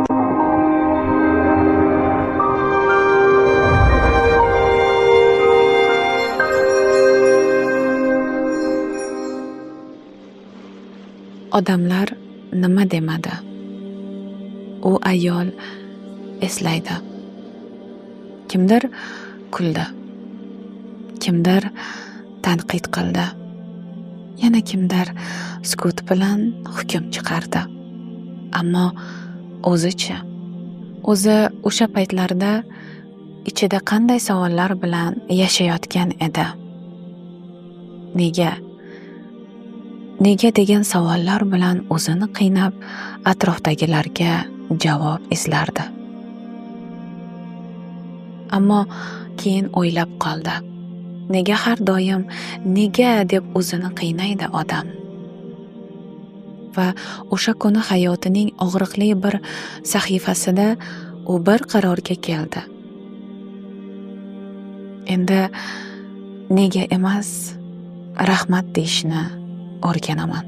Odamlar nima demadi? U ayol eslaydi. Kimdir kuldi. Kimdir tanqid qildi. Yana kimdir sukut bilan hukm chiqardi. Ammo o'zichi, o'zi o'sha paytlarda ichida qanday savollar bilan yashayotgan edi? Nega? Nega degan savollar bilan o'zini qiynab, atrofdagilarga javob izlardi. Ammo keyin o'ylab qoldi. Nega har doim nega deb o'zini qiynaydi odam? Va o'sha kuni hayotining og'riqli bir sahifasida u bir qarorga keldi. Endi nega emas, rahmat deyishni o'rganaman.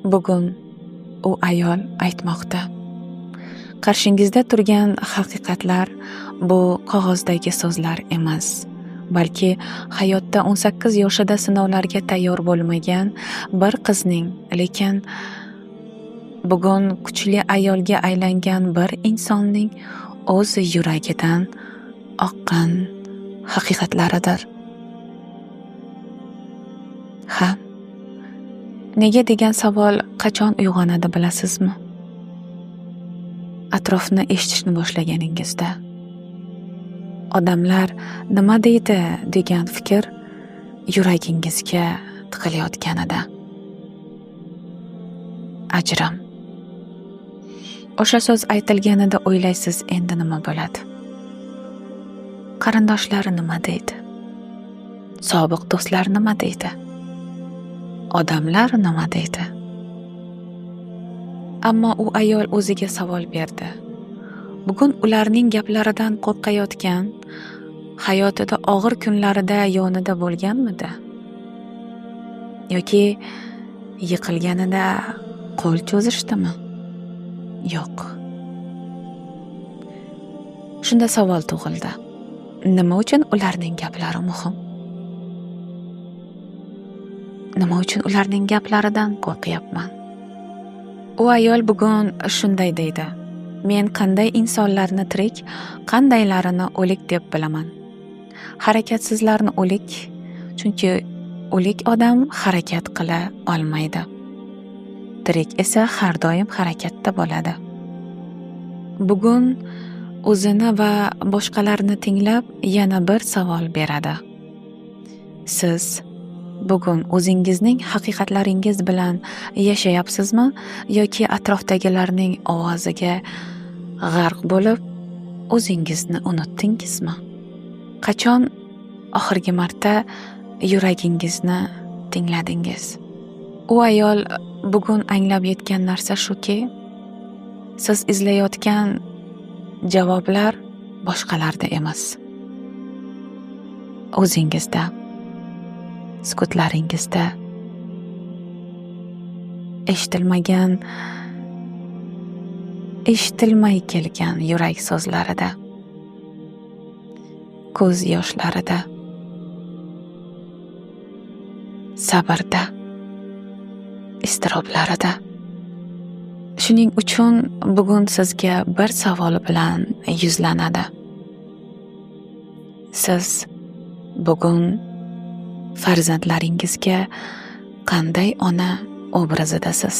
Bugun u ayol aytmoqda. Qarshingizda turgan haqiqatlar bu qog'ozdagi so'zlar emas, balki hayotda 18 yoshida sinovlarga tayyor bo'lmagan bir qizning, lekin bugun kuchli ayolga aylangan bir insonning o'z yuragidan oqqan haqiqatlaridir. Nega degan savol qachon uyg'onadi bilasizmi? Atrofni eshitishni boshlaganingizda. Odamlar nima deydi degan fikr yuragingizga tiqilayotganida. Ajrim. O'sha so'z aytilganida o'ylaysiz, endi nima bo'ladi? Qarindoshlari nima deydi? Sobiq do'stlar nima deydi? Odamlar nima deydi? Ammo u ayol o'ziga savol berdi. Bugun ularning gaplaridan qo'rqayotgan, hayotida og'ir kunlarida yonida bo'lganmidi? Yoki yiqilganida qo'l cho'zishdimi? Yo'q. Shunda savol tug'ildi. Nima uchun ularning gaplari muhim? Nima uchun ularning gaplaridan qo'rqyapman? U ayol bugun shunday deydi. Men qanday insonlarni tirik, qandaylarini o'lik deb bilaman. Harakatsizlarni o'lik, chunki o'lik odam harakat qila olmaydi. Tirik esa har doim harakatda bo'ladi. Bugun o'zini va boshqalarni tinglab yana bir savol beradi. Siz bugun o'zingizning haqiqatlaringiz bilan yashayapsizmi yoki atrofdagilarning ovoziga g'arq bo'lib o'zingizni unutdingizmi? Qachon oxirgi marta yuragingizni tingladingiz? U ayol bugun anglab yetgan narsa shuki, siz izlayotgan javoblar boshqalarda emas, o'zingizda, sukutlaringizda, eshitilmay kelgan yurak so'zlarida, ko'z yoshlarida, sabrda, iztiroblarida. Shuning uchun bugun sizga bir savol bilan yuzlanadi. Siz bugun farzandlaringizga qanday ona obrazidasiz?